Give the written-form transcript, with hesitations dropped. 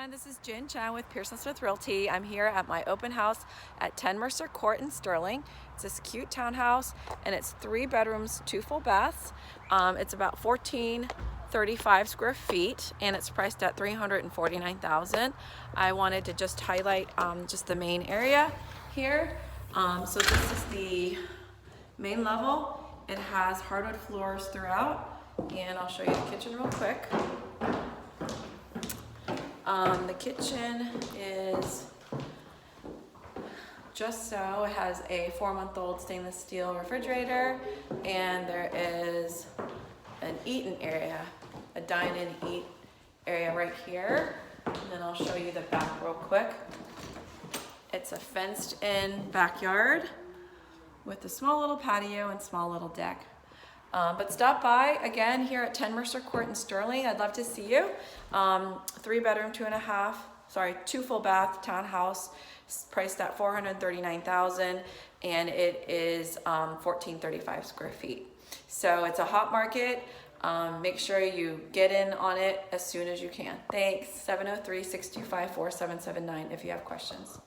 everyone, this is Chen with Pearson Realty. I'm here at my open house at 10 Mercer Court in Sterling. It's this cute townhouse and it's 3 bedrooms, 2 full baths. It's about 1,435 square feet and it's priced at $349,000. I wanted to just highlight just the main area here. So this is the main level. It has hardwood floors throughout, and I'll show you the kitchen real quick. The kitchen is just so. It has a 4-month-old stainless steel refrigerator, and there is an eat-in area, a dine-in eat area right here. And then I'll show you the back real quick. It's a fenced-in backyard with a small little patio and small little deck. But stop by again here at 10 Mercer Court in Sterling. I'd love to see you. 3 bedroom, 2 full bath townhouse, priced at $439,000, and it is 1,435 square feet. So it's a hot market. Make sure you get in on it as soon as you can. Thanks. 703-625-4779 if you have questions.